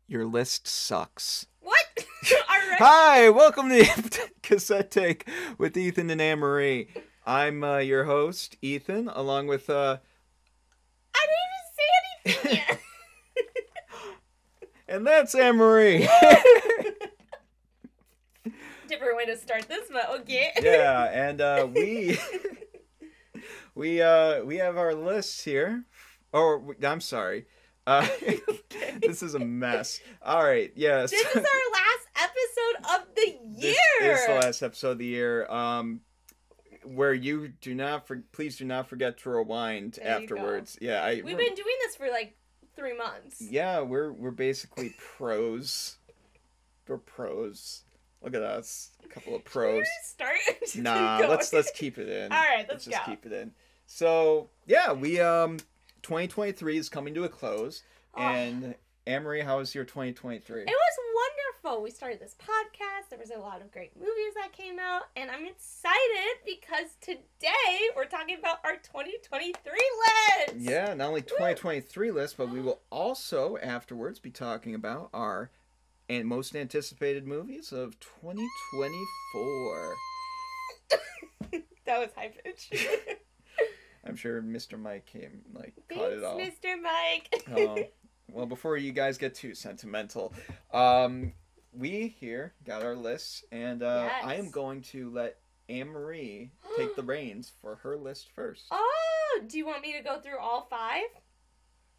Your list sucks. What? Alright. Hi, welcome to Cassette Take with Ethan and Annmarie. I'm your host, Ethan, along with I didn't even say anything and that's Annmarie. yet. Different way to start this, but okay. Yeah, and we have our list here. I'm sorry. Okay. This is a mess. All right, yes. This is our last episode of the year. This is the last episode of the year. Where you please do not forget to rewind There you afterwards. go. Yeah, We've been doing this for like 3 months. Yeah, we're basically pros. We're pros. Look at us, a couple of pros. Start. Nah, let's keep it in. All right, let's just go. keep it in. So yeah, we 2023 is coming to a close, and Annmarie, how was your 2023? It was wonderful. We started this podcast. There was a lot of great movies that came out, and I'm excited because today we're talking about our 2023 list. Yeah, not only 2023 list, but we will also afterwards be talking about our most anticipated movies of 2024. That was high pitch. I'm sure Mr. Mike caught it all. Thanks, Mr. Mike. Oh, well, before you guys get too sentimental, we here got our lists, and Yes. I am going to let Annmarie take the reins for her list first. Oh, do you want me to go through all 5?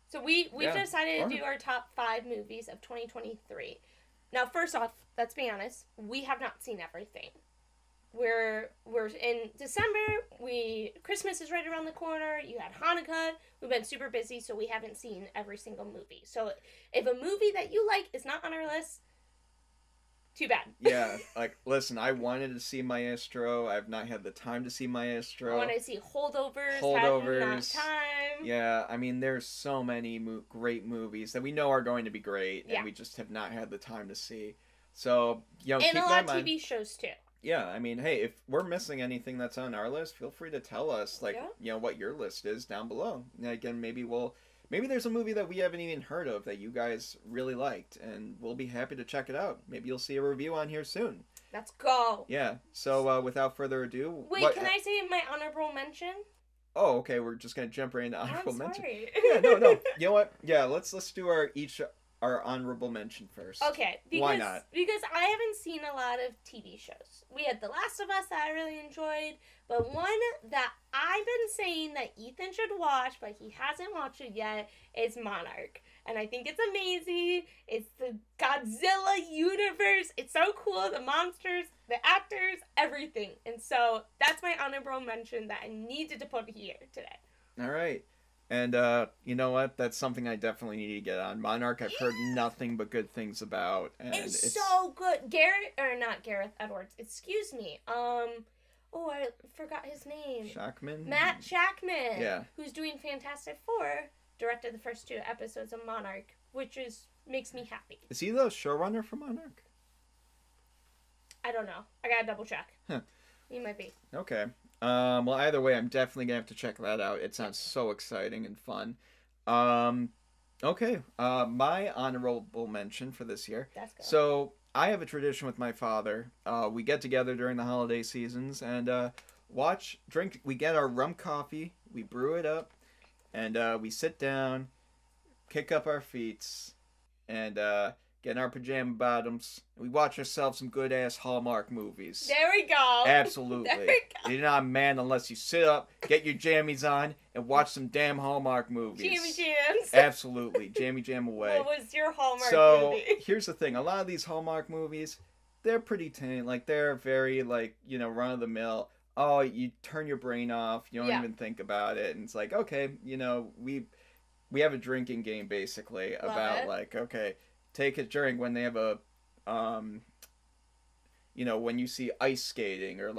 So we've Yeah, decided sure. to do our top 5 movies of 2023. Now, first off, let's be honest, we have not seen everything. We're in December. Christmas is right around the corner. You had Hanukkah. We've been super busy, so we haven't seen every single movie. So if a movie that you like is not on our list, too bad. Yeah, listen, I wanted to see Maestro. I've not had the time to see Maestro. I want to see Holdovers. Holdovers. Have not time. Yeah, I mean, there's so many great movies that we know are going to be great, Yeah. and we just have not had the time to see. So, And keep a that lot in of mind. TV shows, too. Yeah, I mean, hey, if we're missing anything that's on our list, feel free to tell us, what your list is down below. Again, maybe there's a movie that we haven't even heard of that you guys really liked, and we'll be happy to check it out. Maybe you'll see a review on here soon. Let's go. Yeah, so without further ado... Wait, can I say my honorable mention? Oh, okay, we're just going to jump right into honorable mention. Sorry. Yeah, no. You know what? Yeah, let's do our honorable mention first. Okay. Why not? Because I haven't seen a lot of TV shows. We had The Last of Us that I really enjoyed, but one that I've been saying that Ethan should watch, but he hasn't watched it yet, is Monarch. And I think it's amazing. It's the Godzilla universe. It's so cool. The monsters, the actors, everything. And so that's my honorable mention that I needed to put here today. All right. And you know what? That's something I definitely need to get on. Monarch, I've heard nothing but good things about. And It's so good. Not Gareth Edwards. Excuse me. I forgot his name. Shackman? Matt Shackman. Yeah. Who's doing Fantastic Four, directed the first 2 episodes of Monarch, which makes me happy. Is he the showrunner for Monarch? I don't know. I gotta double check. Huh. He might be. Okay. Well, either way, I'm definitely gonna have to check that out. It sounds so exciting and fun. Okay. My honorable mention for this year. That's good. So I have a tradition with my father. We get together during the holiday seasons and drink. We get our rum coffee. We brew it up, and we sit down, kick up our feet, and get in our pajama bottoms. We watch ourselves some good ass Hallmark movies. There we go. Absolutely. There we go. You're not a man unless you sit up, get your jammies on, and watch some damn Hallmark movies. Jammy Jams. Absolutely. Jammy jam away. What was your Hallmark So, movie? here's the thing. A lot of these Hallmark movies, they're pretty tame. They're very, run-of-the-mill. Oh, you turn your brain off. You don't even think about it. And it's like, okay, we have a drinking game, basically, Love about, it. okay, take a drink when they have a, when you see ice skating or,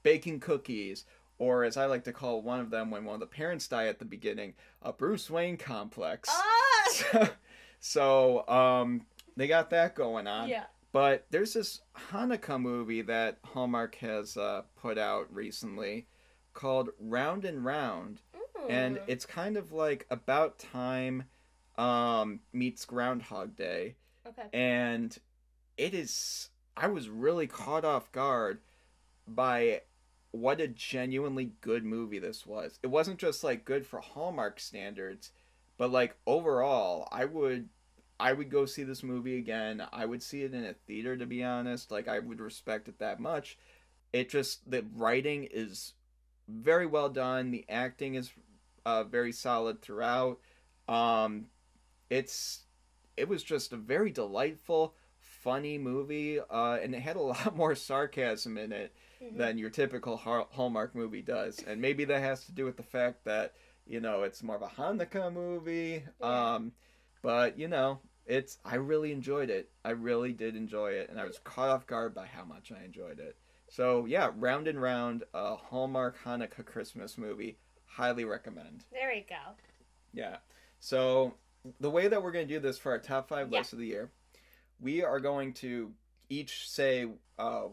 baking cookies. Or, as I like to call one of them, when one of the parents die at the beginning, a Bruce Wayne complex. Ah! So, they got that going on. Yeah. But there's this Hanukkah movie that Hallmark has put out recently called Round and Round. And it's kind of like About Time meets Groundhog Day. Okay. And it is, I was really caught off guard by what a genuinely good movie this was. It wasn't just like good for Hallmark standards, but like overall, I would go see this movie again. I would see it in a theater, to be honest. Like, I would respect it that much. It just, the writing is very well done. The acting is very solid throughout. Um, it's it was just a very delightful, funny movie, and it had a lot more sarcasm in it Mm-hmm. than your typical Hallmark movie does. And maybe that has to do with the fact that it's more of a Hanukkah movie. Yeah. But it's I really enjoyed it. I really did enjoy it, and I was caught off guard by how much I enjoyed it. So yeah, Round and Round, a Hallmark Hanukkah Christmas movie, highly recommend. There we go. Yeah. So the way that we're going to do this for our top five Yeah. lists of the year, we are going to each say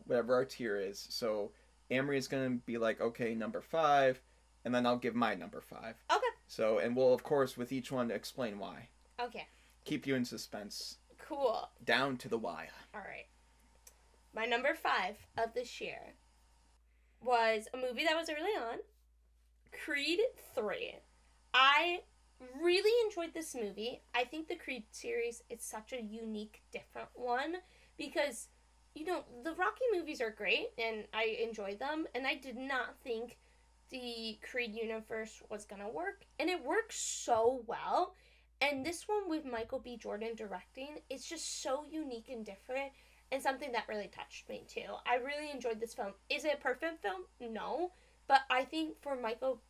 whatever our tier is. So Amory is going to be like, okay, number five, and then I'll give my number five. Okay. So, and we'll, of course, with each one explain why. Okay. Keep you in suspense. Cool. Down to the wire. All right. My number five of this year was a movie that was early on, Creed 3. I really enjoyed this movie. I think the Creed series is such a unique, different one because, the Rocky movies are great and I enjoy them, and I did not think the Creed universe was going to work, and it works so well. And this one with Michael B. Jordan directing, it's just so unique and different, and something that really touched me too. I really enjoyed this film. Is it a perfect film? No. But I think for Michael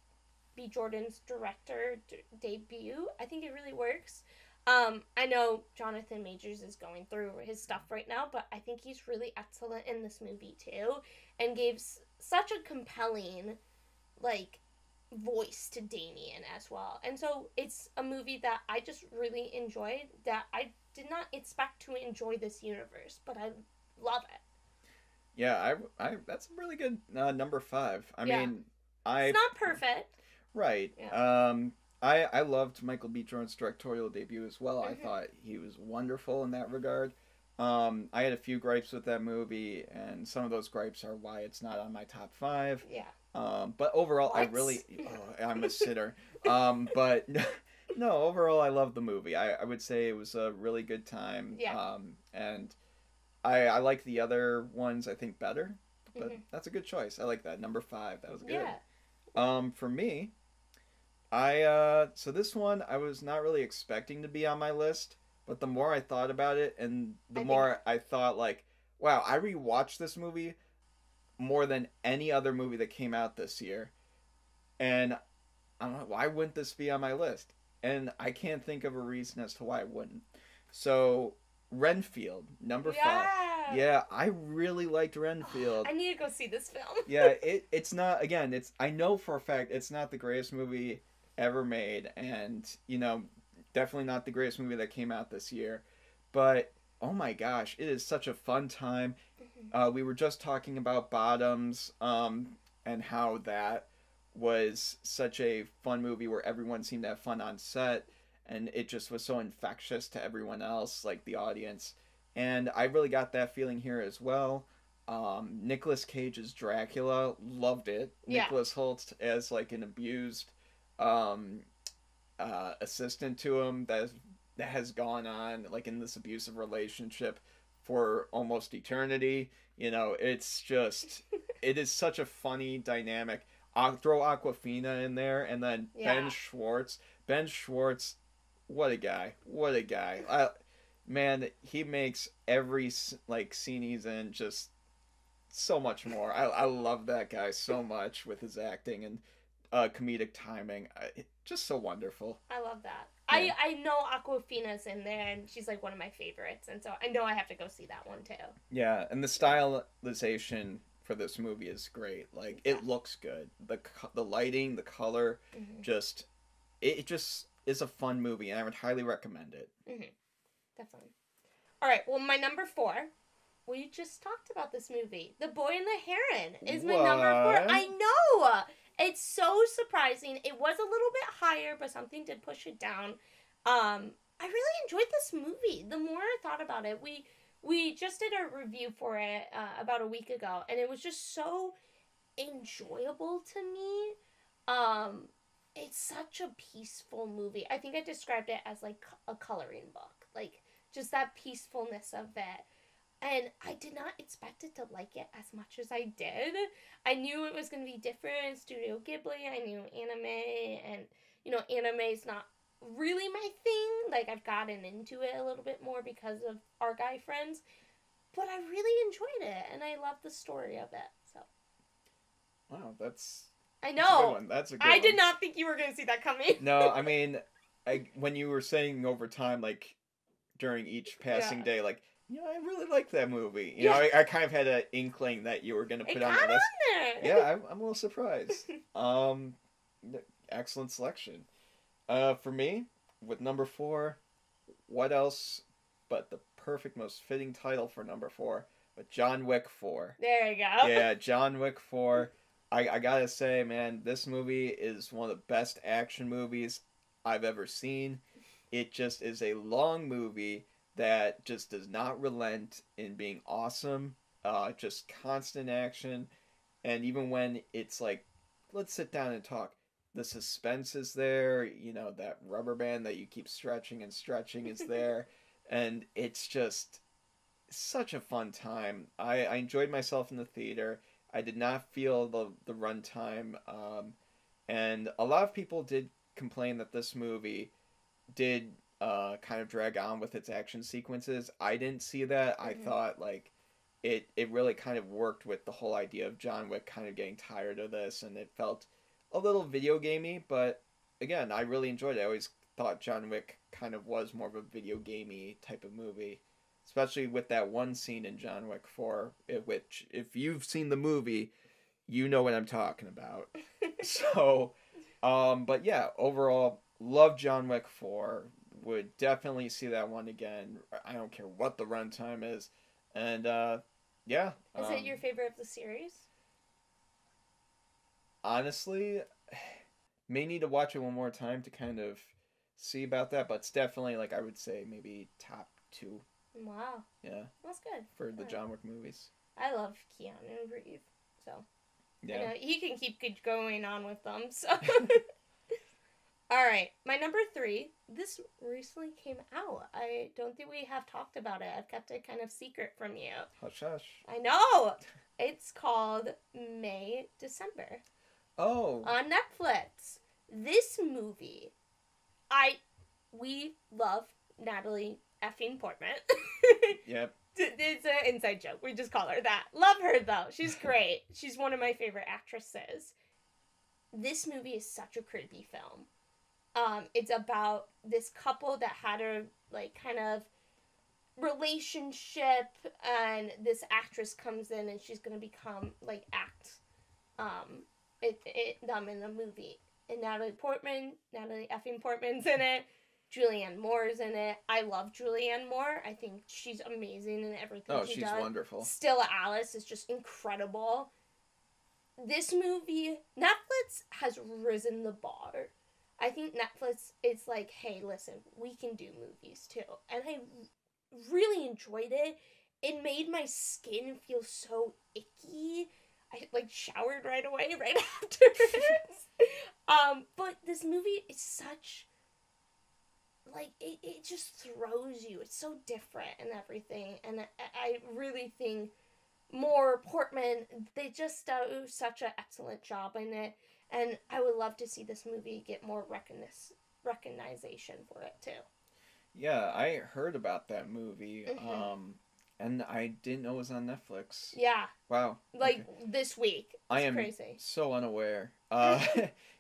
B. Jordan's director debut, I think it really works. I know Jonathan Majors is going through his stuff right now, but I think he's really excellent in this movie too, and gave such a compelling, voice to Damien as well. And so it's a movie that I just really enjoyed, that I did not expect to enjoy this universe, but I love it. Yeah, I that's a really good number five. I Yeah. mean, It's not perfect. right. Yeah. I loved Michael B. Jordan's directorial debut as well. I Mhm. thought he was wonderful in that regard. I had a few gripes with that movie, and some of those gripes are why it's not on my top five. Yeah. But overall, What? I'm a sitter. But no, overall, I love the movie. I would say it was a really good time. Yeah. And I like the other ones, I think, better. But Mhm. that's a good choice. I like that. Number five. That was good. Yeah. For me, so this one I was not really expecting to be on my list, but the more I thought about it, and the more I thought, like, wow, I rewatched this movie more than any other movie that came out this year, and I'm like, why wouldn't this be on my list? And I can't think of a reason as to why it wouldn't. So Renfield, number five. Yeah, I really liked Renfield. I need to go see this film. Yeah, it's not, again, I know for a fact it's not the greatest movie ever made, and definitely not the greatest movie that came out this year, but oh my gosh, it is such a fun time. We were just talking about Bottoms, and how that was such a fun movie where everyone seemed to have fun on set, and it just was so infectious to everyone else, like the audience. And I really got that feeling here as well. Nicolas Cage's Dracula, loved it. Yeah. Nicholas Hoult as like an abused um, assistant to him that has gone on like in this abusive relationship for almost eternity. It's just it is such a funny dynamic. Throw Aquafina in there, and then Yeah. Ben Schwartz. Ben Schwartz, what a guy! What a guy! Man, he makes every scene he's in just so much more. I love that guy so much with his acting and comedic timing. Just so wonderful. I love that. Yeah. I know Aquafina's in there, and she's like one of my favorites, and so I know I have to go see that one too. Yeah, and the stylization for this movie is great. Like, it looks good. The lighting, the color, just it just is a fun movie, and I would highly recommend it. Definitely. All right. Well, my number 4. We just talked about this movie. The Boy and the Heron is my number 4. What? I know. It's so surprising. It was a little bit higher, but something did push it down. I really enjoyed this movie. The more I thought about it, we just did a review for it about a week ago, and it was just so enjoyable to me. It's such a peaceful movie. I think I described it as like a coloring book, like just that peacefulness of it. And I did not expect it to like it as much as I did. I knew it was going to be different. Studio Ghibli, I knew anime, and anime is not really my thing. Like, I've gotten into it a little bit more because of our guy friends, but I really enjoyed it, and I love the story of it. So, wow, I that's a know. good one. That's a good I one. did not think you were going to see that coming. No, I mean, when you were saying over time, like during each passing day, like, I really like that movie. I kind of had an inkling that you were going to put It on got the list. on there. Yeah, I'm a little surprised. Excellent selection. For me, with number 4, what else but the perfect, most fitting title for number 4? But John Wick 4. There you go. Yeah, John Wick 4. I gotta say, man, this movie is one of the best action movies I've ever seen. It just is a long movie that just does not relent in being awesome. Just constant action. And even when it's like, let's sit down and talk, the suspense is there. That rubber band that you keep stretching and stretching is there. And it's just such a fun time. I enjoyed myself in the theater. I did not feel the runtime. And a lot of people did complain that this movie did kind of drag on with its action sequences. I didn't see that. I thought like it really kind of worked with the whole idea of John Wick kind of getting tired of this, and it felt a little video gamey, but again, I really enjoyed it. I always thought John Wick kind of was more of a video gamey type of movie, especially with that one scene in John Wick 4, which if you've seen the movie, you know what I'm talking about. So, but yeah, overall, love John Wick 4. Would definitely see that one again. I don't care what the runtime is. And, yeah. Is it your favorite of the series? Honestly, may need to watch it one more time to kind of see about that, but it's definitely, like, I would say maybe top 2. Wow. Yeah. That's good. For the John Wick movies. I love Keanu Reeves, so. Yeah. He can keep going on with them, so. All right, my number 3. This recently came out. I don't think we have talked about it. I've kept it kind of secret from you. Hush, hush. I know. It's called May December. Oh. On Netflix. This movie, we love Natalie effing Portman. Yep. It's an inside joke. We just call her that. Love her though. She's great. She's one of my favorite actresses. This movie is such a creepy film. It's about this couple that had a kind of relationship, and this actress comes in and she's gonna become them in the movie. And Natalie effing Portman's in it. Julianne Moore's in it. I love Julianne Moore. I think she's amazing in everything she does. Oh, she's wonderful. Stella Alice is just incredible. This movie, Netflix has risen the bar. I think Netflix is like, hey, listen, we can do movies too. And I really enjoyed it. It made my skin feel so icky. I showered right away, right afterwards. But this movie is such, it just throws you. It's so different and everything. And I really think Portman, they just do such an excellent job in it. And I would love to see this movie get more recognition for it, too. Yeah, I heard about that movie, and I didn't know it was on Netflix. Yeah. Wow. This week. It's crazy. Am so unaware.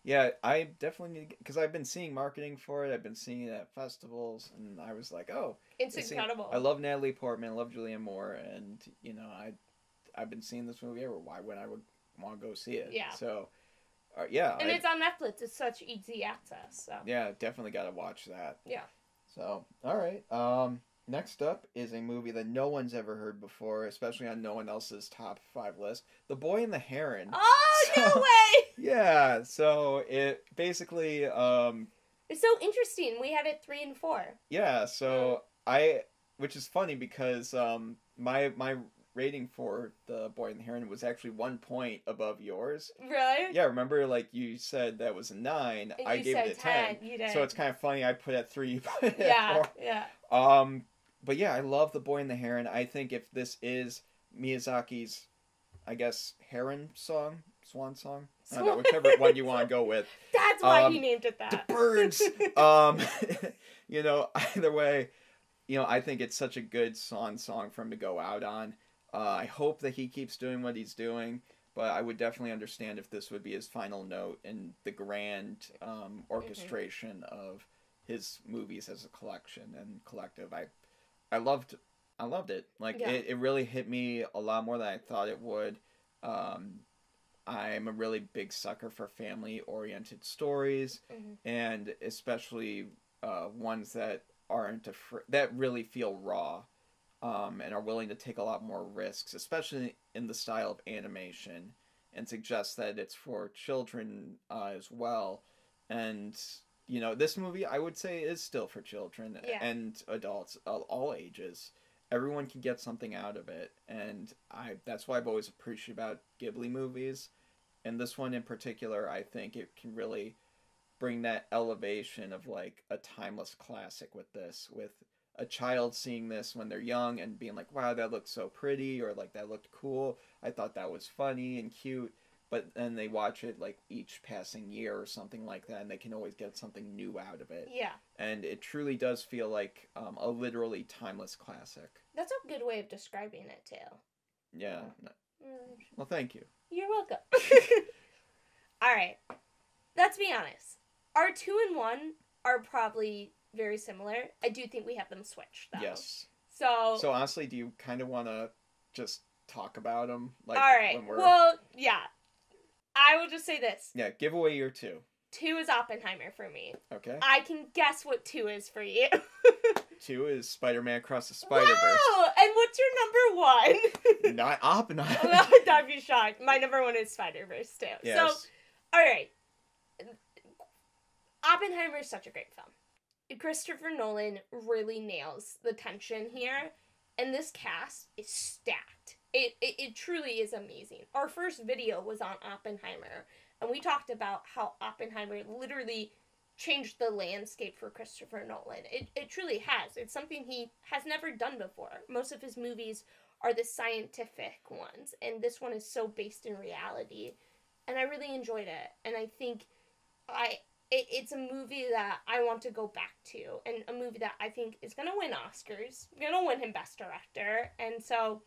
Yeah, I definitely need to, because I've been seeing marketing for it. I've been seeing it at festivals, and I was like, oh. It's incredible. I love Natalie Portman. I love Julianne Moore, and, I've been seeing this movie everywhere. Why would I want to go see it? Yeah. So... yeah. And it's on Netflix. It's such easy access. So. Yeah, definitely got to watch that. Yeah. So, all right. Next up is a movie that no one's ever heard before, especially on no one else's top 5 list. The Boy and the Heron. Oh, no way! Yeah, so it basically... is It's so interesting. We had it 3 and 4. Yeah, so which is funny because my rating for The Boy and the Heron was actually 1 point above yours. Really? Yeah, remember, like, you said that was a 9. And I you gave said it a 10. You did. So it's kind of funny. I put it at 3, you put it Yeah, at 4. yeah. But yeah, I love The Boy and the Heron. I think if this is Miyazaki's, I guess, heron song, swan song, I don't know, whichever one you want to go with. That's why he named it that. The birds. You know, either way, you know, I think it's such a good song for him to go out on. I hope that he keeps doing what he's doing, but I would definitely understand if this would be his final note in the grand orchestration of his movies as a collection and collective. I loved it. Like, it really hit me a lot more than I thought it would. I'm a really big sucker for family-oriented stories, and especially ones that aren't that really feel raw, and are willing to take a lot more risks, especially in the style of animation, and suggest that it's for children as well. And you know, this movie I would say is still for children and adults, all ages. Everyone can get something out of it, and that's why I've always appreciated about Ghibli movies. And this one in particular, I think it can really bring that elevation of like a timeless classic with this, with a child seeing this when they're young and being like, wow, that looks so pretty, or like, that looked cool, I thought that was funny and cute. But then they watch it like each passing year or something like that, and they can always get something new out of it. Yeah. And it truly does feel like a literally timeless classic. That's a good way of describing it, too. Yeah. Well, thank you. You're welcome. All right. Let's be honest. Our 2 and 1 are probably very similar. I do think we have them switched, though. Yes. So honestly, do you kind of want to just talk about them? Like, all right. when we're... Well, yeah. I will just say this. Yeah, give away your 2. 2 is Oppenheimer for me. Okay. I can guess what 2 is for you. 2 is Spider-Man Across the Spider-Verse. Wow! And what's your number 1? Not Oppenheimer. I'd be shocked. My number 1 is Spider-Verse, too. Yes. So, alright. Oppenheimer is such a great film. Christopher Nolan really nails the tension here, and this cast is stacked. It truly is amazing. Our first video was on Oppenheimer, and we talked about how Oppenheimer literally changed the landscape for Christopher Nolan. It truly has. It's something he has never done before. Most of his movies are the scientific ones, and this one is so based in reality, and I really enjoyed it. And I think it's a movie that I want to go back to, and a movie that I think is going to win Oscars, going to win him Best Director, and so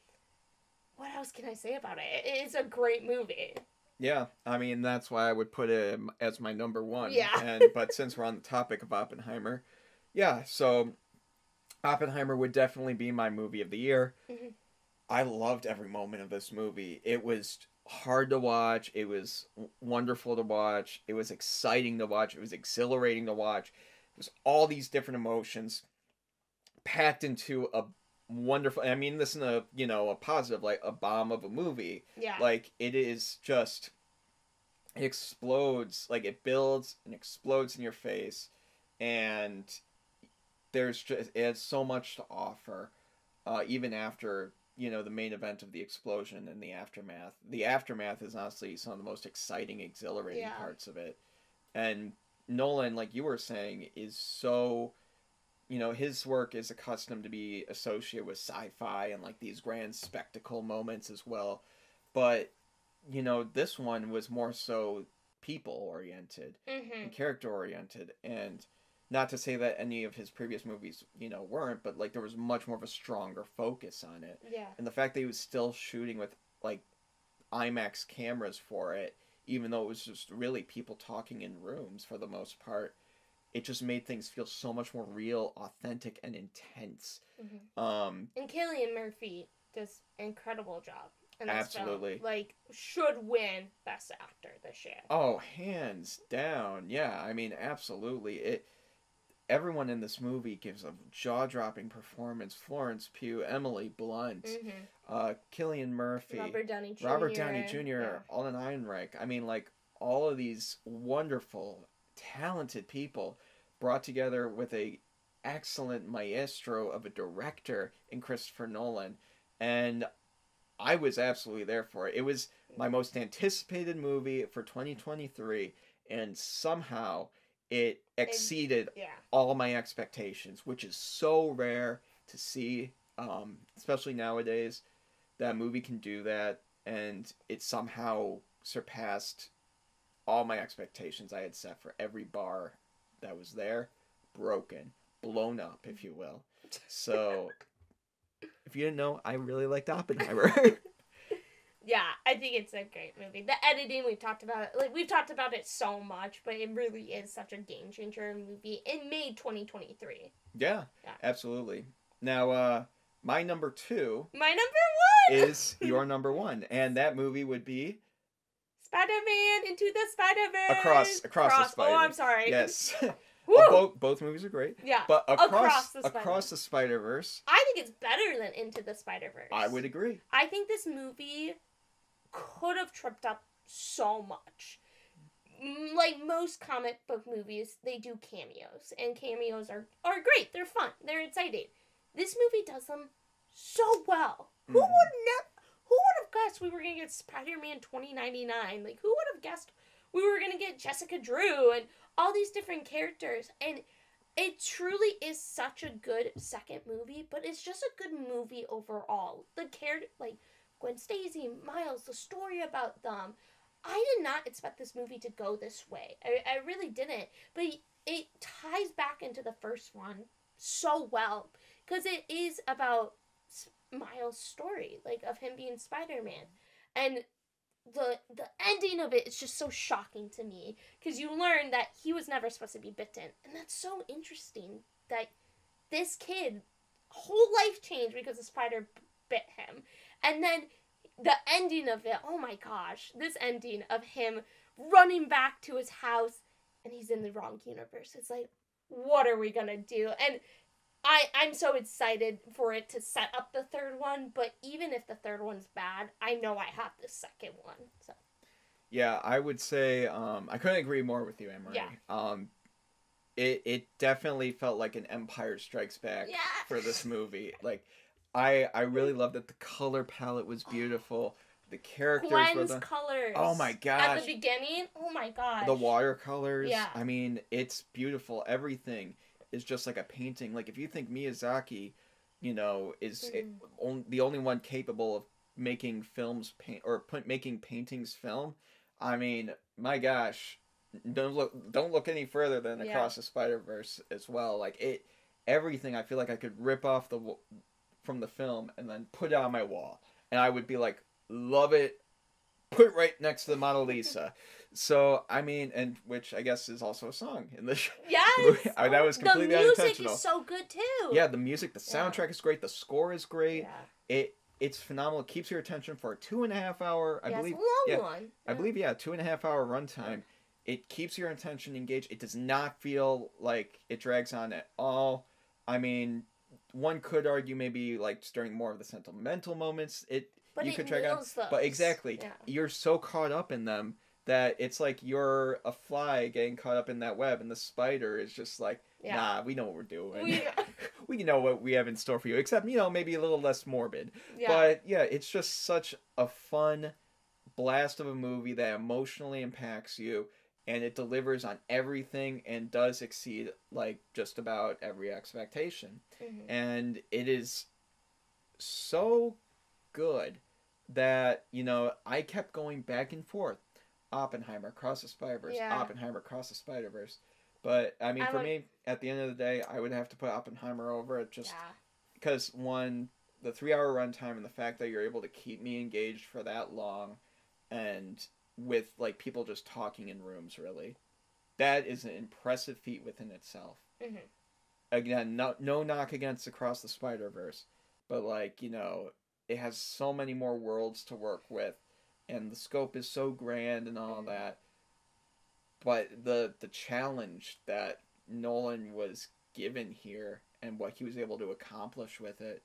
what else can I say about it? It's a great movie. Yeah, I mean, that's why I would put it as my number 1. Yeah. But since we're on the topic of Oppenheimer, yeah, so Oppenheimer would definitely be my movie of the year. Mm-hmm. I loved every moment of this movie. It was hard to watch. It was wonderful to watch. It was exciting to watch. It was exhilarating to watch. It was all these different emotions packed into a wonderful, I mean this in a, you know, a positive, like a bomb of a movie. Yeah. Like, it is just, it explodes, like it builds and explodes in your face, and there's just, it has so much to offer, even after, you know, the main event of the explosion and the aftermath. The aftermath is honestly some of the most exciting, exhilarating parts of it. And Nolan, like you were saying, is so, you know, his work is accustomed to be associated with sci-fi and like these grand spectacle moments as well. But, you know, this one was more so people-oriented and character-oriented. And not to say that any of his previous movies, you know, weren't, but like there was much more of a stronger focus on it. Yeah. And the fact that he was still shooting with like IMAX cameras for it, even though it was just really people talking in rooms for the most part, it just made things feel so much more real, authentic, and intense. And Cillian Murphy does an incredible job in this absolutely film. Like, should win Best Actor this year. Oh, hands down. Yeah, I mean, absolutely. Everyone in this movie gives a jaw-dropping performance. Florence Pugh, Emily Blunt, Cillian Murphy, Robert Downey Jr. Yeah. Alden Ehrenreich. I mean, like, all of these wonderful, talented people brought together with a excellent maestro of a director in Christopher Nolan, and I was absolutely there for it. It was my most anticipated movie for 2023, and somehow it exceeded all my expectations, which is so rare to see, especially nowadays. That movie can do that, and it somehow surpassed all my expectations I had set for every bar that was there, broken, blown up, if you will. So, if you didn't know, I really liked Oppenheimer. Yeah, I think it's a great movie. The editing, we've talked about it. Like, we've talked about it so much, but it really is such a game changer movie. It made 2023. Yeah, absolutely. Now, my number 2. My number 1! Is your number 1. And that movie would be... Spider-Man Into the Spider-Verse. Across the Spider-Verse. Oh, I'm sorry. Yes. Both movies are great. Yeah. But across the Spider-Verse. I think it's better than Into the Spider-Verse. I would agree. I think this movie could have tripped up so much. Like most comic book movies, they do cameos. And cameos are great. They're fun. They're exciting. This movie does them so well. Who would have guessed we were going to get Spider-Man 2099? Like, who would have guessed we were going to get Jessica Drew and all these different characters? And it truly is such a good second movie, but it's just a good movie overall. The character, like Gwen Stacy, Miles, the story about them. I did not expect this movie to go this way. I really didn't. But it ties back into the first one so well. Because it is about Miles' story, like, of him being Spider-Man. And the ending of it is just so shocking to me. Because you learn that he was never supposed to be bitten. And that's so interesting that this kid, whole life changed because a spider bit him. And then the ending of it, oh my gosh, this ending of him running back to his house and he's in the wrong universe. It's like, what are we gonna do? And I'm so excited for it to set up the third one, but even if the third one's bad, I know I have the second one. So. Yeah, I would say I couldn't agree more with you, Annmarie. Yeah. It definitely felt like an Empire Strikes Back for this movie. Like, I really loved that the color palette was beautiful. The characters Gwen's were colors. Oh my gosh. At the beginning, oh my gosh. The watercolors. Yeah. I mean, it's beautiful. Everything is just like a painting. Like, if you think Miyazaki, is the only one capable of making films making paintings film, I mean, my gosh, don't look any further than Across the Spider-Verse as well. Like, everything I feel like I could rip off from the film and then put it on my wall, and I would be like, love it, put it right next to the Mona Lisa. So, I mean, and which I guess is also a song in this movie. That was completely unintentional. The music is so good too. Yeah, the music, the soundtrack is great, the score is great. Yeah. It's phenomenal. It keeps your attention for a 2.5 hour, I believe. It's a long one. I believe 2.5 hour runtime. It keeps your attention engaged. It does not feel like it drags on at all. I mean, one could argue maybe like during more of the sentimental moments, you could drag on. Those. But exactly, you're so caught up in them that it's like you're a fly getting caught up in that web, and the spider is just like, nah, we know what we're doing. We know what we have in store for you, except, maybe a little less morbid. Yeah. But yeah, it's just such a fun blast of a movie that emotionally impacts you, and it delivers on everything and does exceed like just about every expectation. Mm-hmm. And it is so good that, I kept going back and forth. Oppenheimer, Across the Spider-Verse, Oppenheimer, Across the Spider-Verse. But, I mean, for me, at the end of the day, I would have to put Oppenheimer over it just because, one, the 3-hour runtime and the fact that you're able to keep me engaged for that long and with, like, people just talking in rooms, really. That is an impressive feat within itself. Mm-hmm. Again, no knock against Across the Spider-Verse, but, like, it has so many more worlds to work with, and the scope is so grand and all that. But the challenge that Nolan was given here and what he was able to accomplish with it,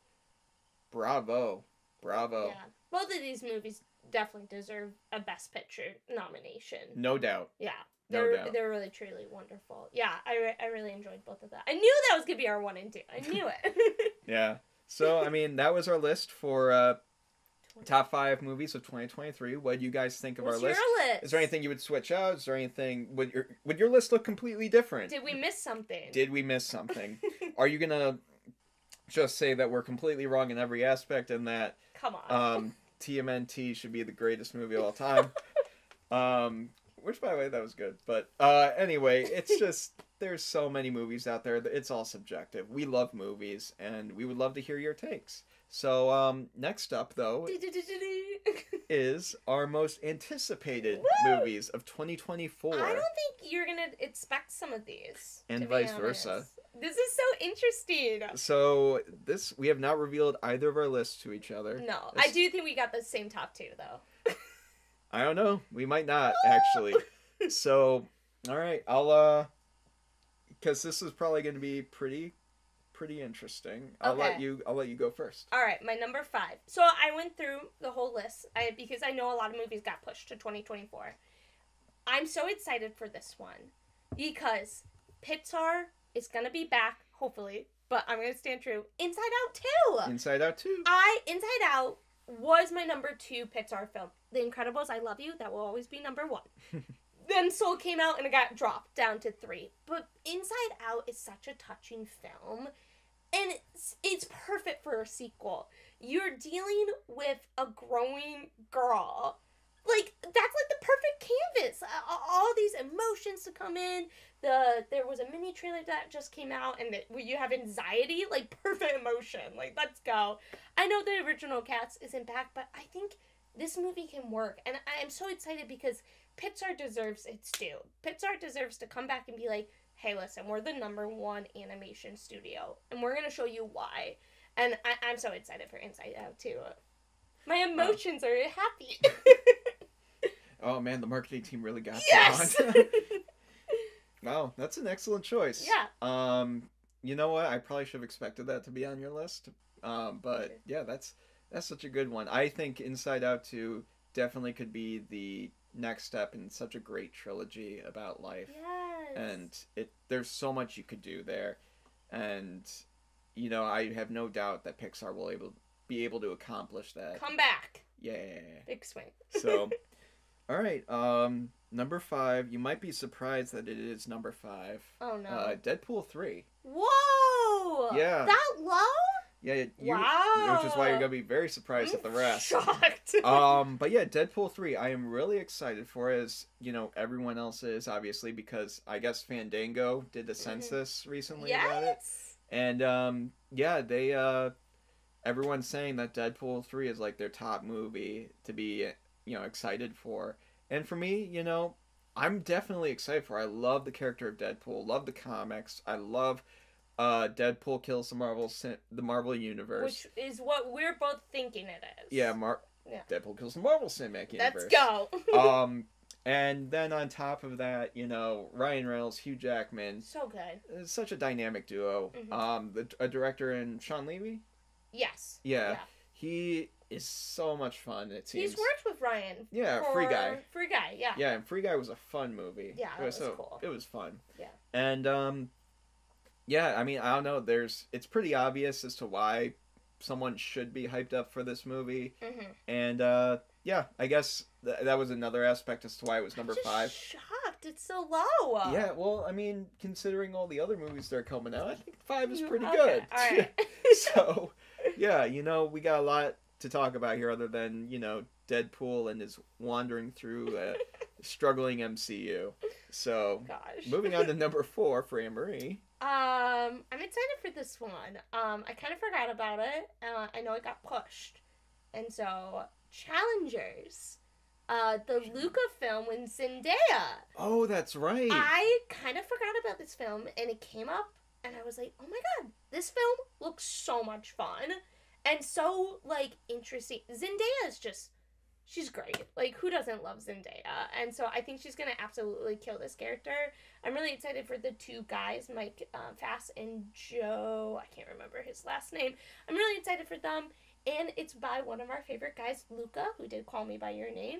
bravo. Yeah. Both of these movies definitely deserve a Best Picture nomination. No doubt. Yeah. No doubt. They're really truly wonderful. Yeah, I really enjoyed both of that. I knew that was gonna be our 1 and 2. I knew it. Yeah. So I mean, that was our list for top 5 movies of 2023. What do you guys think of What's our list? your list? Is there anything you would switch out? Is there anything would your list look completely different? Did we miss something? Did we miss something? Are you gonna just say that we're completely wrong in every aspect and that Come on. TMNT should be the greatest movie of all time? Which, by the way, that was good. But anyway, it's just there's so many movies out there that it's all subjective. We love movies, and we would love to hear your takes. So next up, though, is our most anticipated movies of 2024. I don't think you're gonna expect some of these, and to be vice honest. versa. This is so interesting. So we have not revealed either of our lists to each other. No, I do think we got the same top 2 though. I don't know. We might not actually. So, all right, I'll because this is probably going to be pretty interesting. I'll let you go first. All right, my number 5. So I went through the whole list because I know a lot of movies got pushed to 2024. I'm so excited for this one because Pixar is gonna be back, hopefully, but I'm gonna stand true. Inside Out 2. Inside Out 2. Inside Out was my number 2 Pixar film. The Incredibles, I Love You, that will always be number 1. Then Soul came out and it got dropped down to 3. But Inside Out is such a touching film, and it's perfect for a sequel. You're dealing with a growing girl. Like, that's like the perfect canvas. All these emotions to come in. There was a mini trailer that just came out, and where you have anxiety, like perfect emotion. Like, let's go. I know the original cast isn't back, but I think this movie can work, and I'm so excited because Pixar deserves its due. Pixar deserves to come back and be like, hey, listen, we're the number 1 animation studio, and we're gonna show you why. And I'm so excited for Inside Out too. My emotions are happy. Oh man, the marketing team really got yes. you on. Wow, that's an excellent choice. Yeah. You know what? I probably should have expected that to be on your list. But yeah, that's such a good one. I think Inside Out 2 definitely could be the next step in such a great trilogy about life. Yes. And there's so much you could do there. And you know, I have no doubt that Pixar will be able to accomplish that. Come back. Yeah. Big swing. So, all right. Number 5. You might be surprised that it is number 5. Oh no. Deadpool 3. Whoa. Yeah. That low? Yeah. Wow. Which is why you're gonna be very surprised at the rest. Shocked. But yeah, Deadpool 3. I am really excited for, as you know, everyone else is, obviously, because I guess Fandango did the census recently about it. And yeah, they everyone's saying that Deadpool 3 is like their top movie to be, you know, excited for. And for me, you know, I'm definitely excited for it. I love the character of Deadpool, love the comics. I love Deadpool kills the Marvel Universe. Which is what we're both thinking it is. Yeah, Deadpool kills the Marvel Cinematic Universe. Let's go. And then on top of that, you know, Ryan Reynolds, Hugh Jackman. So good. It's such a dynamic duo. Mm-hmm. A director in Sean Levy? Yes. Yeah. He is so much fun, it seems. He's worked with Ryan. Yeah, Free Guy. Free Guy, yeah. Yeah, and Free Guy was a fun movie. Yeah, it was cool. It was fun. Yeah. And, yeah, I mean, I don't know, it's pretty obvious as to why someone should be hyped up for this movie. Mm-hmm. And, yeah, I guess that was another aspect as to why it was number 5. Shocked, it's so low. Yeah, well, I mean, considering all the other movies that are coming out, I think 5 is pretty okay. good. All right. So, yeah, you know, we got a lot to talk about here other than, you know, Deadpool and his wandering through a struggling MCU. So, moving on to number 4 for Annmarie. I'm excited for this one. I kind of forgot about it. I know it got pushed. And so, Challengers. The Luca film with Zendaya. Oh, that's right. I kind of forgot about this film, and it came up, and I was like, oh my god, this film looks so much fun. And so, like, interesting. Zendaya is just, she's great. Like, who doesn't love Zendaya? And so I think she's going to absolutely kill this character. I'm really excited for the 2 guys, Mike Fass and Joe. I can't remember his last name. I'm really excited for them. And it's by one of our favorite guys, Luca, who did Call Me By Your Name.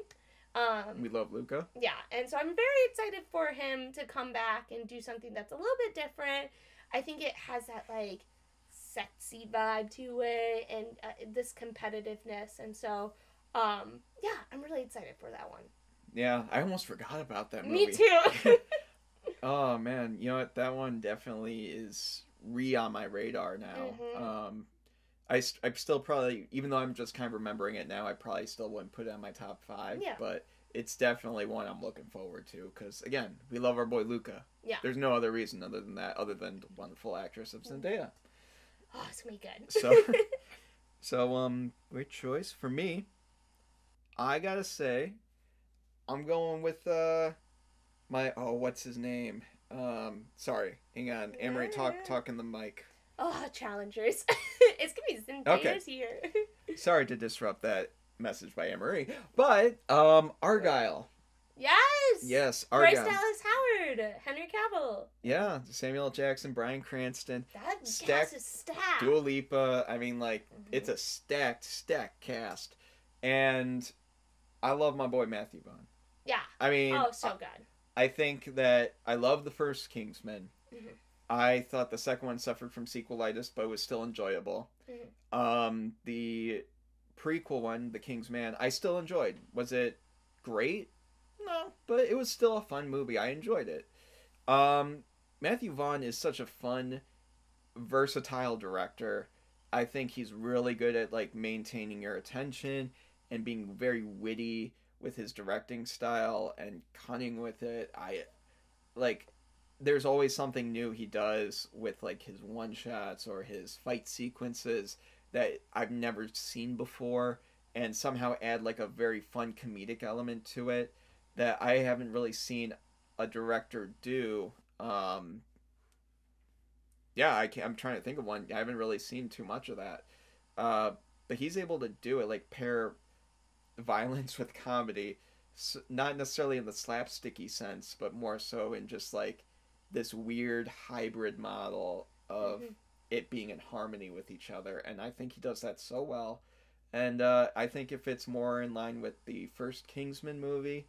We love Luca. Yeah, and so I'm very excited for him to come back and do something that's a little bit different. I think it has that, like, sexy vibe to it and this competitiveness. And so, yeah, I'm really excited for that one. Yeah, I almost forgot about that Me movie. too. Oh, man. You know what? That one definitely is on my radar now. Mm-hmm. I still probably, even though I'm just kind of remembering it now, I probably still wouldn't put it on my top 5. Yeah. But it's definitely one I'm looking forward to. Because, again, we love our boy Luca. Yeah. There's no other reason other than that, other than the wonderful actress of Zendaya. Oh, it's gonna be good. Great choice. For me, I gotta say, I'm going with, what's his name? Sorry. Hang on. Annmarie, talk in the mic. Oh, challengers. It's gonna be Zendaya's here. Sorry to disrupt that message by Annmarie. But, Argyle. Yes! Yes, Bryce Argyle. Dallas Howard. Henry Cavill. Yeah, Samuel L. Jackson, Bryan Cranston. That cast is stacked. Dua Lipa. I mean, like, it's a stacked cast. And I love my boy Matthew Vaughn. Yeah. I mean... Oh, so good. I think that I love the first Kingsman. Mm-hmm. I thought the second one suffered from sequelitis, but was still enjoyable. Mm-hmm. The prequel one, The King's Man, I still enjoyed. Was it great? No, but it was still a fun movie. I enjoyed it. Matthew Vaughn is such a fun, versatile director. I think he's really good at, like, maintaining your attention and being very witty with his directing style and cunning with it. There's always something new he does with, like, his one shots or his fight sequences that I've never seen before, and somehow add, like, a very fun comedic element to it that I haven't really seen a director do. I'm trying to think of one. I haven't really seen too much of that. But he's able to do it, like, pair violence with comedy, not necessarily in the slapsticky sense, but more so in just, like, this weird hybrid model of it being in harmony with each other, and I think he does that so well. And I think if it's more in line with the first Kingsman movie,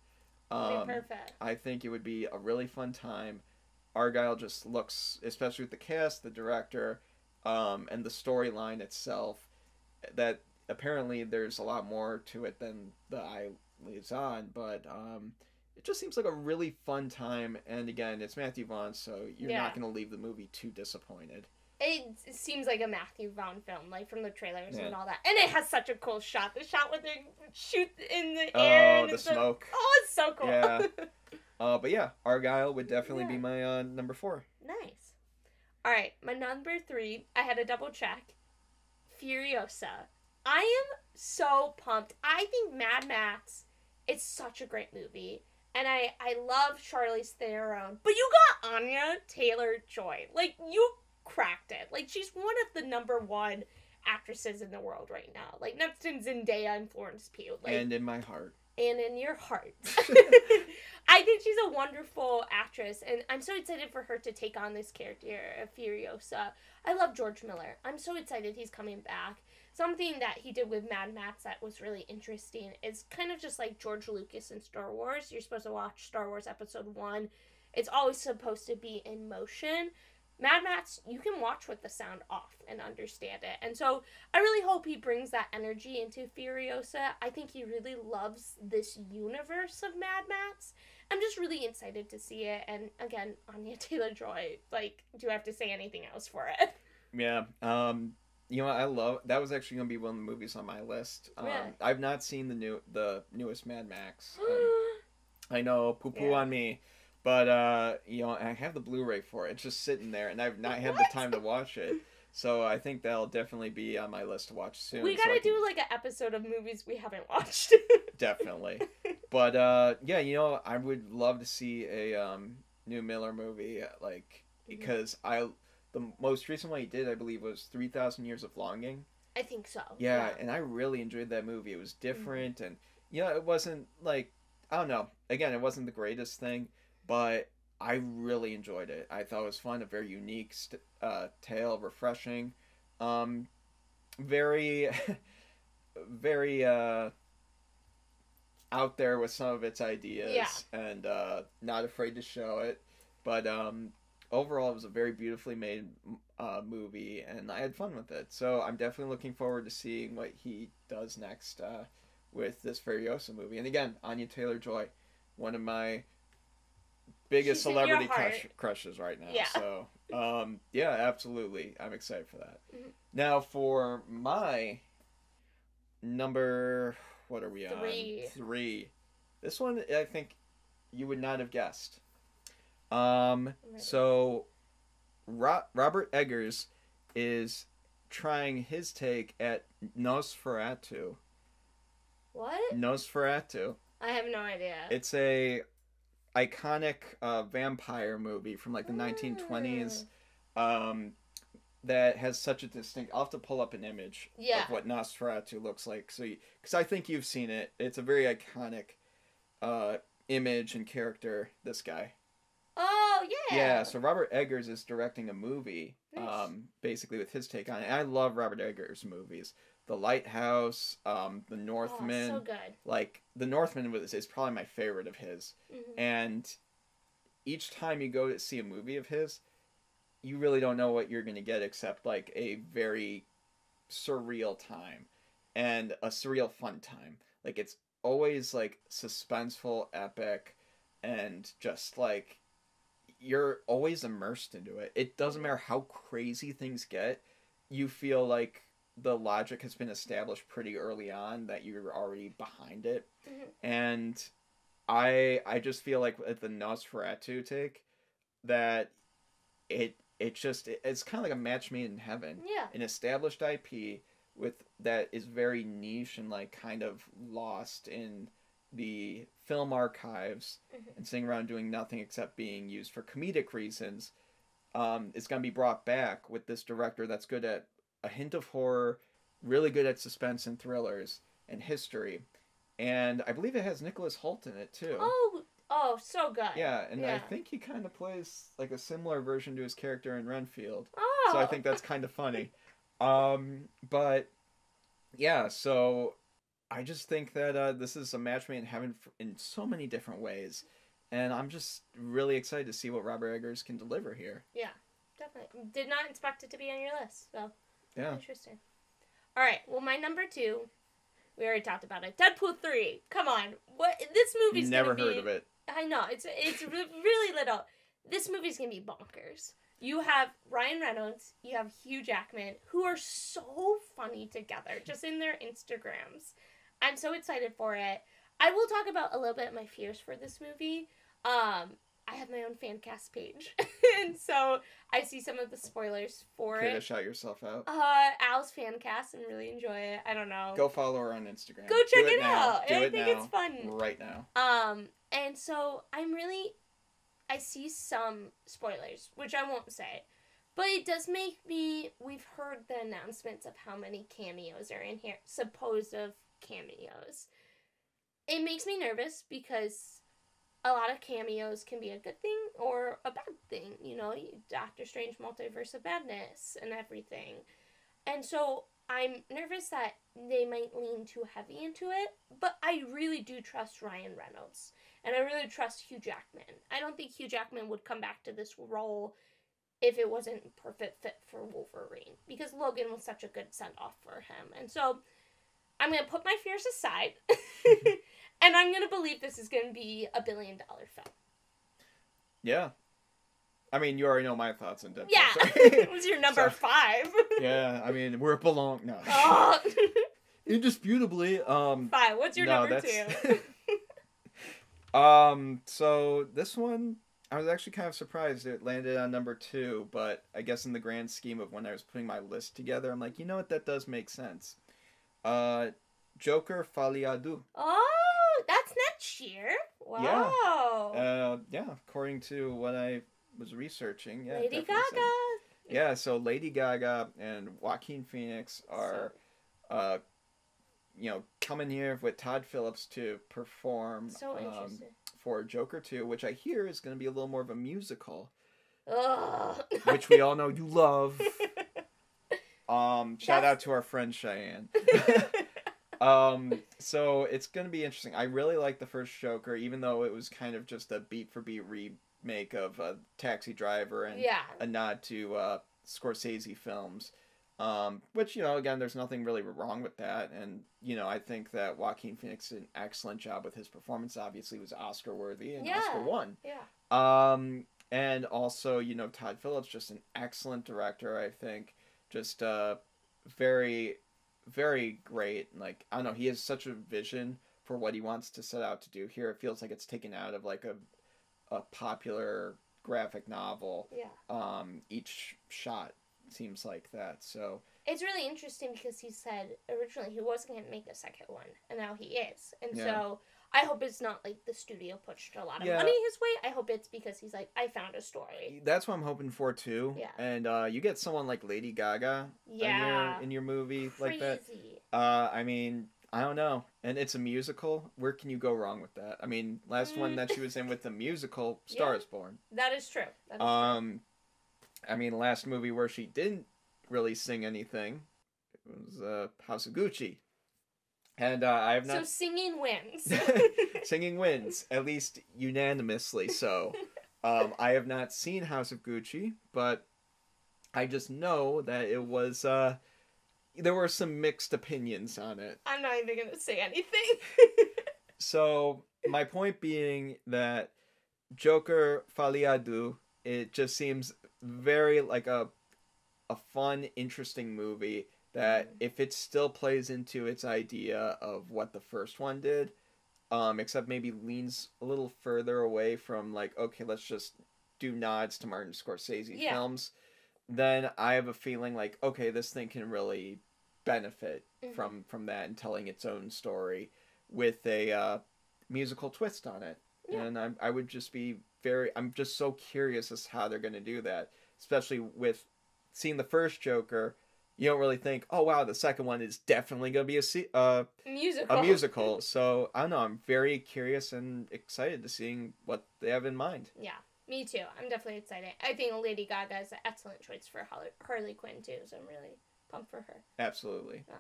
perfect. I think it would be a really fun time. Argyle just looks, especially with the cast, the director, and the storyline itself, that apparently there's a lot more to it than the eye leads on, but it just seems like a really fun time. And again, it's Matthew Vaughn, so you're not going to leave the movie too disappointed. It seems like a Matthew Vaughn film, like from the trailers and all that. And it has such a cool shot. The shot where they shoot in the air. Oh, the smoke. It's so cool. Yeah. But yeah, Argyle would definitely be my number 4. Nice. All right, my number 3, I had to double check. Furiosa. I am so pumped. I think Mad Max is such a great movie. And I love Charlize Theron. But you got Anya Taylor-Joy. Like, you cracked it. Like, she's one of the number 1 actresses in the world right now. Like, next to Zendaya and Florence Pugh. Like, and in my heart. And in your heart. I think she's a wonderful actress, and I'm so excited for her to take on this character of Furiosa. I love George Miller. I'm so excited he's coming back. Something that he did with Mad Max that was really interesting is kind of just like George Lucas in Star Wars. You're supposed to watch Star Wars Episode 1. It's always supposed to be in motion. Mad Max, you can watch with the sound off and understand it. And so I really hope he brings that energy into Furiosa. I think he really loves this universe of Mad Max. I'm just really excited to see it. And again, Anya Taylor-Joy, like, do I have to say anything else for it? Yeah. You know, that was actually going to be one of the movies on my list. Really? I've not seen the newest Mad Max. I know, poo-poo on me. But, you know, I have the Blu-ray for it. It's just sitting there, and I've not had the time to watch it. So I think that'll definitely be on my list to watch soon. We gotta do, like, an episode of movies we haven't watched. Definitely. But, yeah, you know, I would love to see a new Miller movie, like, because the most recent one he did, I believe, was 3,000 Years of Longing. I think so. Yeah, and I really enjoyed that movie. It was different, and, you know, it wasn't, like, I don't know. Again, it wasn't the greatest thing, but I really enjoyed it. I thought it was fun, a very unique tale, refreshing, very, very, out there with some of its ideas, Yeah. and not afraid to show it. But overall, it was a very beautifully made movie, and I had fun with it. So I'm definitely looking forward to seeing what he does next with this Furiosa movie. And again, Anya Taylor-Joy, one of my biggest She's in your celebrity heart. crushes right now. Yeah. So yeah, absolutely, I'm excited for that. Mhm. Now for my number, what are we on? 3. 3. This one I think you would not have guessed. Ready. So Robert Eggers is trying his take at Nosferatu. What? Nosferatu. I have no idea. It's a iconic vampire movie from like the 1920s. That has such a distinct. I'll have to pull up an image Yeah. of what Nosferatu looks like. So, because I think you've seen it, it's a very iconic image and character. This guy. Oh yeah. Yeah. So Robert Eggers is directing a movie, Nice. basically with his take on it. And I love Robert Eggers movies. The Lighthouse, The Northman. Oh, so good. Like The Northman is probably my favorite of his. Mhm. And each time you go to see a movie of his, you really don't know what you're going to get except like a very surreal time and a surreal fun time. Like it's always like suspenseful, epic, and just like you're always immersed into it. It doesn't matter how crazy things get. You feel like the logic has been established pretty early on that you're already behind it. Mhm. And I just feel like with the Nosferatu take that it's kind of like a match made in heaven. Yeah. An established IP with that is very niche and like kind of lost in the film archives Mhm. and sitting around doing nothing except being used for comedic reasons. It's going to be brought back with this director that's good at a hint of horror, really good at suspense and thrillers and history. And I believe it has Nicholas Hoult in it too. Oh, so good. Yeah, and I Yeah. think he kind of plays like a similar version to his character in Renfield. Oh. So I think that's kind of funny. But yeah, so I just think that this is a match made in heaven in so many different ways. And I'm just really excited to see what Robert Eggers can deliver here. Yeah, definitely. Did not expect it to be on your list, so Yeah. interesting. All right, well, my number 2, we already talked about it. Deadpool 3. Come on, what this movie's Never gonna be? heard of it. I know it's really little. This movie's gonna be bonkers. You have Ryan Reynolds, you have Hugh Jackman, who are so funny together, just in their Instagrams. I'm so excited for it. I will talk about a little bit of my fears for this movie. I have my own fan cast page, and so I see some of the spoilers for Care to it. shout yourself out? Al's fan cast and really enjoy it. I don't know. Go follow her on Instagram. Go check Do it now. out. Do I it think now. it's fun. Right now. And so I see some spoilers, which I won't say, but it does make me, we've heard the announcements of how many cameos are in here, supposed of cameos. It makes me nervous because a lot of cameos can be a good thing or a bad thing, you know, Doctor Strange Multiverse of Madness and everything. And so I'm nervous that they might lean too heavy into it, but I really do trust Ryan Reynolds. And I really trust Hugh Jackman. I don't think Hugh Jackman would come back to this role if it wasn't a perfect fit for Wolverine. Because Logan was such a good send-off for him. And so I'm going to put my fears aside. And I'm going to believe this is going to be a $1 billion film. Yeah. I mean, you already know my thoughts on Deadpool. Yeah. so- It was your number So- 5. Yeah, I mean, where it belongs. No. Oh. Indisputably. 5. What's your no, number that's... 2? So this one, I was actually kind of surprised it landed on number 2, but I guess in the grand scheme of when I was putting my list together, I'm like, you know what, that does make sense. Joker Faliadu. Oh, that's next year. Wow. Yeah, according to what I was reaching, yeah. Lady definitely Gaga. said- Yeah, so Lady Gaga and Joaquin Phoenix are, coming here with Todd Phillips to perform So interesting. for Joker 2, which I hear is going to be a little more of a musical, Ugh. which we all know you love. Shout out to our friend Cheyenne. So it's gonna be interesting. I really like the first Joker, even though it was kind of just a beat for beat remake of Taxi Driver and Yeah. a nod to Scorsese films. Which, again, there's nothing really wrong with that. And, I think that Joaquin Phoenix did an excellent job with his performance. Obviously, he was Oscar worthy and Oscar won. Yeah. And also, Todd Phillips, just an excellent director, I think. Just very, very great. Like, I don't know, he has such a vision for what he wants to set out to do here. It feels like it's taken out of like a popular graphic novel. Yeah. Each shot seems like that. So it's really interesting because he said originally he wasn't going to make a second one, and now he is. And Yeah. so I hope it's not like the studio pushed a lot of money his way. I hope it's because he's like, I found a story. That's what I'm hoping for too. Yeah. And you get someone like Lady Gaga in your movie. Crazy. Like that. I mean, I don't know. And it's a musical. Where can you go wrong with that? I mean, last one that she was in with the musical, Star is Born. That is true. I mean, last movie where she didn't really sing anything was House of Gucci. And I have not... So singing wins. Singing wins, at least unanimously so. I have not seen House of Gucci, but I just know that it was... there were some mixed opinions on it. I'm not even going to say anything. So, my point being that Joker Faliadu, it just seems very like a fun, interesting movie that if it still plays into its idea of what the first one did, except maybe leans a little further away from like, okay, let's just do nods to Martin Scorsese films, then I have a feeling like, okay, this thing can really benefit from that and telling its own story with a musical twist on it. Yeah. And I would just be I'm just so curious as to how they're going to do that. Especially with seeing the first Joker, you don't really think, oh wow, the second one is definitely going to be a musical. So, I don't know, I'm very curious and excited to seeing what they have in mind. Yeah, me too. I'm definitely excited. I think Lady Gaga is an excellent choice for Harley Quinn too, so I'm really pumped for her. Absolutely. Yeah.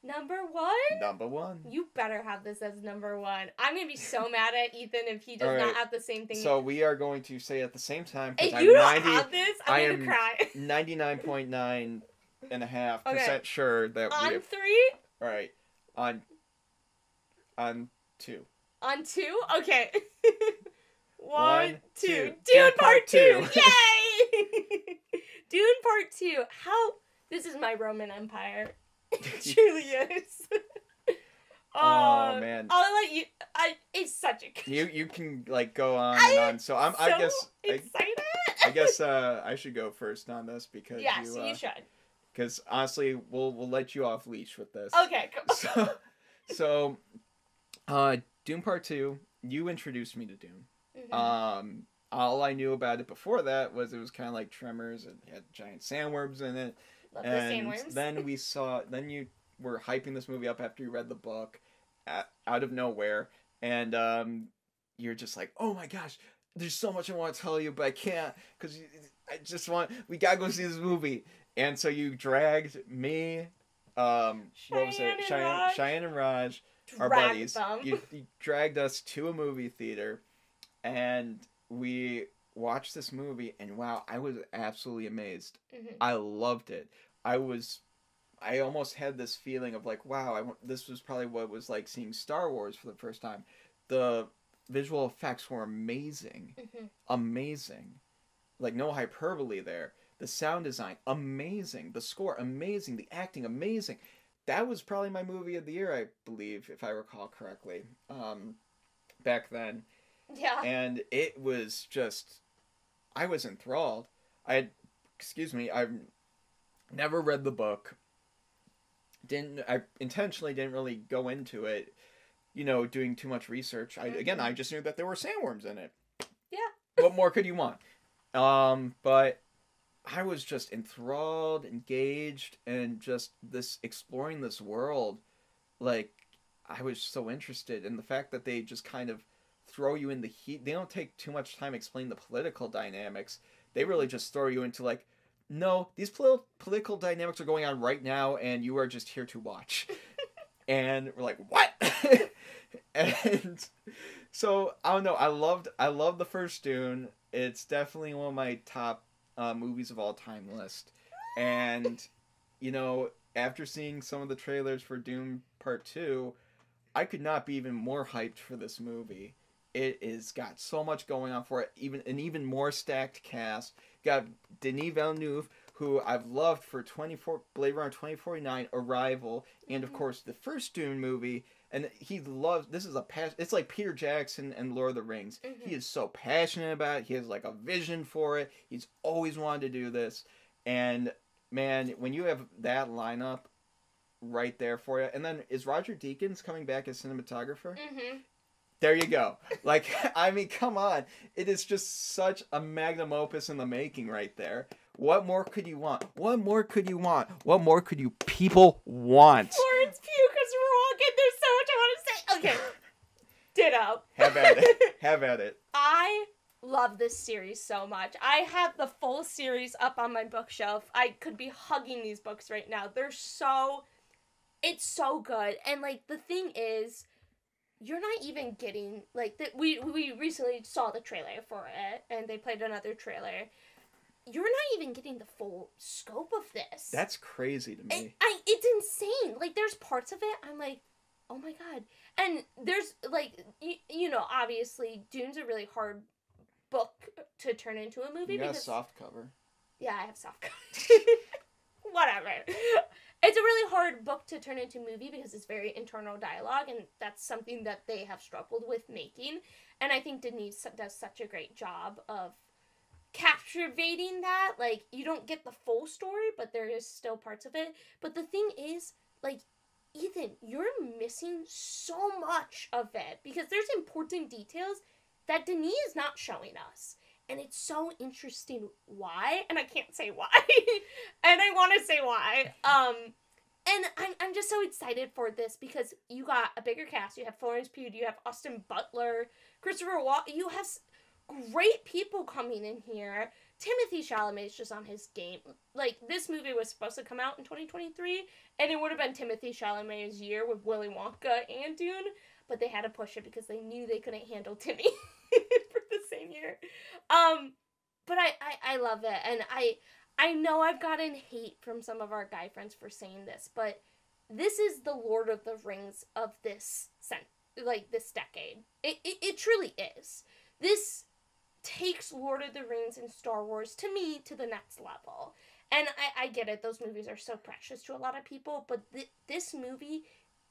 Number one? Number one. You better have this as number one. I'm going to be so mad at Ethan if he does not have the same thing. So we are going to say at the same time. If you don't have this, I'm going to cry. 99.9.5% sure that we On have... 3? All right. On 2. On 2? Okay. 1, 2. 2. Dune Part 2. Yay! Dune Part 2. How... This is my Roman Empire. It truly is. Oh man! I'll let you. It's such a. You can like go on and on. So I guess excited. I guess I should go first on this because you should. Because honestly, we'll let you off leash with this. Okay. Come on. So, Dune Part 2. You introduced me to Dune. Mm-hmm. All I knew about it before that was it was kind of like Tremors. It had giant sandworms in it. Love the sandworms. Then you were hyping this movie up after you read the book, out of nowhere, and you're just like, oh my gosh, there's so much I want to tell you, but I can't, because we gotta go see this movie. And so you dragged me, Cheyenne and Raj, our buddies. You dragged us to a movie theater, and we watched this movie, and wow, I was absolutely amazed. Mm-hmm. I loved it. I almost had this feeling of like, wow, this was probably what it was like seeing Star Wars for the first time. The visual effects were amazing. Mm-hmm. Amazing. Like, no hyperbole there. The sound design, amazing. The score, amazing. The acting, amazing. That was probably my movie of the year, I believe, if I recall correctly, back then. Yeah. And it was just... I was enthralled. I've never read the book. I intentionally didn't really go into it, doing too much research. I just knew that there were sandworms in it. Yeah. What more could you want? But I was just enthralled, engaged, and just exploring this world. Like, I was so interested in the fact that they just kind of throw you in the heat. They don't take too much time explaining the political dynamics. They really just throw you into like, no, these political dynamics are going on right now, and you are just here to watch. And we're like, what? And so I don't know. I love the first Dune. It's definitely one of my top movies of all time list. And after seeing some of the trailers for Dune Part Two, I could not be even more hyped for this movie. It is got so much going on for it, even more stacked cast. Got Denis Villeneuve, who I've loved for Blade Runner 2049, Arrival, and of course the first Dune movie. And he loves this is a passion. It's like Peter Jackson and Lord of the Rings. Mm-hmm. He is so passionate about it. He has like a vision for it. He's always wanted to do this. And man, when you have that lineup right there for you, and then is Roger Deakins coming back as cinematographer? Mm-hmm. There you go. Like, I mean, come on. It is just such a magnum opus in the making right there. What more could you want? What more could you want? What more could you people want? Florence Pugh, Christopher Walken, there's so much I want to say. Okay. Ditto. Have at it. Have at it. I love this series so much. I have the full series up on my bookshelf. I could be hugging these books right now. It's so good. And, like, the thing is, you're not even getting, like, we recently saw the trailer for it, and they played another trailer. You're not even getting the full scope of this. That's crazy to me. It's insane. Like, there's parts of it, I'm like, oh my god. And there's, like, obviously, Dune's a really hard book to turn into a movie. You got a soft cover. Yeah, I have soft cover. Whatever. It's a really hard book to turn into a movie because it's very internal dialogue, and that's something that they have struggled with making. And I think Denise does such a great job of captivating that. Like, you don't get the full story, but there is still parts of it. But the thing is, like, Ethan, you're missing so much of it because there's important details that Denise is not showing us. And it's so interesting why, and I can't say why, and I want to say why. And I'm just so excited for this because you got a bigger cast. You have Florence Pugh, you have Austin Butler, Christopher Walken. You have great people coming in here. Timothée Chalamet is just on his game. Like, this movie was supposed to come out in 2023, and it would have been Timothée Chalamet's year with Willy Wonka and Dune, but they had to push it because they knew they couldn't handle Timmy for the same year. But I love it, and I know I've gotten hate from some of our guy friends for saying this, but this is the Lord of the Rings of this decade. It truly is. This takes Lord of the Rings and Star Wars, to me, to the next level. And I get it, those movies are so precious to a lot of people, but this movie,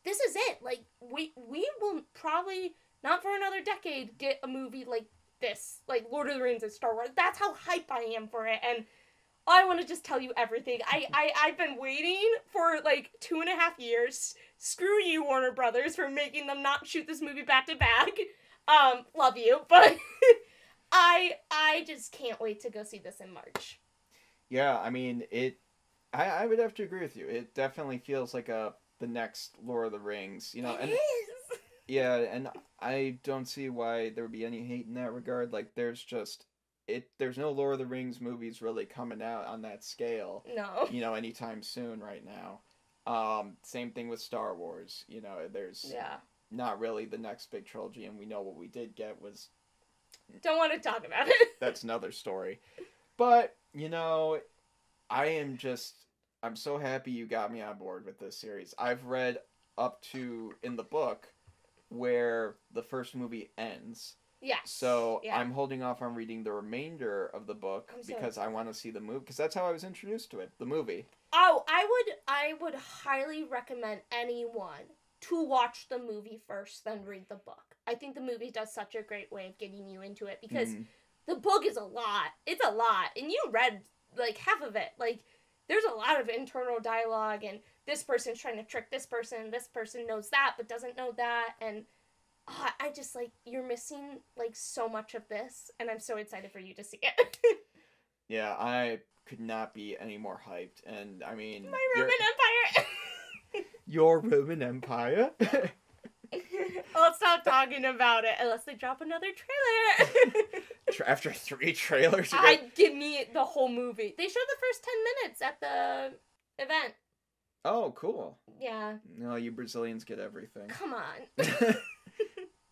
this is it. Like, we will probably, not for another decade, get a movie like this, like Lord of the Rings and Star Wars. That's how hype I am for it, and I want to just tell you everything. I've been waiting for, like, 2.5 years. Screw you, Warner Brothers, for making them not shoot this movie back to back. Love you, but I just can't wait to go see this in March. Yeah, I mean, I would have to agree with you. It definitely feels like the next Lord of the Rings, It and is. yeah, and I don't see why there would be any hate in that regard. Like, there's no Lord of the Rings movies really coming out on that scale. No. Anytime soon right now. Same thing with Star Wars. There's not really the next big trilogy, and we know what we did get was... Don't want to talk about it. That's another story. But, I'm so happy you got me on board with this series. I've read up to, in the book, where the first movie ends. Yes. So yeah. I'm holding off on reading the remainder of the book because I want to see the movie, because that's how I was introduced to it, the movie. Oh, I would highly recommend anyone to watch the movie first, then read the book. I think the movie does such a great way of getting you into it because the book is a lot. It's a lot, and you read like half of it. Like, there's a lot of internal dialogue, and this person's trying to trick this person knows that but doesn't know that, and I just, like, you're missing, like, so much of this, and I'm so excited for you to see it. Yeah, I could not be any more hyped, and I mean... My Roman Empire! Your Roman Empire? Let's stop talking about it unless they drop another trailer. After 3 trailers? Give me the whole movie. They showed the first 10 minutes at the event. Oh, cool. Yeah. No, you Brazilians get everything. Come on.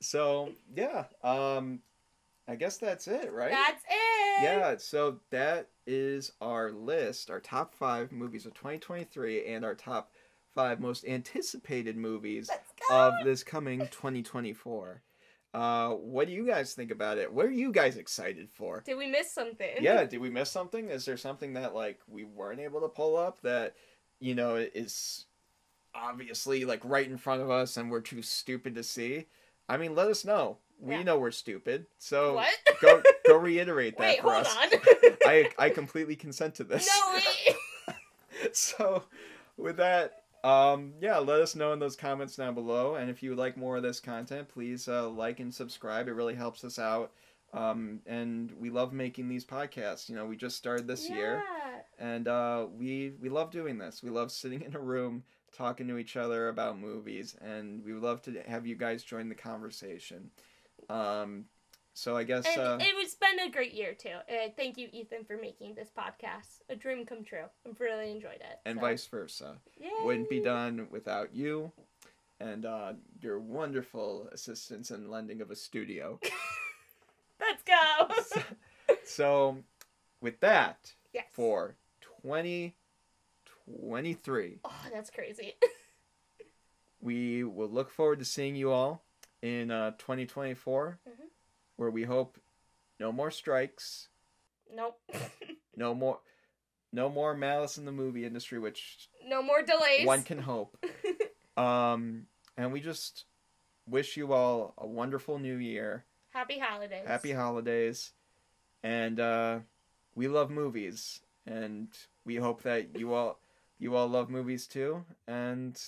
So, yeah. I guess that's it, right? That's it. Yeah, so that is our list, our top 5 movies of 2023 and our top 5 most anticipated movies Let's go. of this coming 2024. What do you guys think about it? What are you guys excited for? Did we miss something? Yeah, did we miss something? Is there something that like we weren't able to pull up that, you know, is obviously like right in front of us and we're too stupid to see? I mean, let us know. We know we're stupid, so what? go reiterate that Wait, for hold us. on. I completely consent to this. No, wait. So, with that, yeah, let us know in those comments down below, and if you would like more of this content, please like and subscribe. It really helps us out, and we love making these podcasts. You know, we just started this year, and we love doing this. We love sitting in a room talking to each other about movies, and we would love to have you guys join the conversation. So I guess it's been a great year too. Thank you, Ethan, for making this podcast a dream come true. I've really enjoyed it. And vice versa. Yay. Wouldn't be done without you and your wonderful assistance and lending of a studio. Let's go. So with that, yes. For 2023. Oh, that's crazy. We will look forward to seeing you all in 2024, where we hope no more strikes. Nope. no more malice in the movie industry, which no more delays. One can hope. And we just wish you all a wonderful new year. Happy holidays. Happy holidays. And we love movies, and we hope that you all love movies too. And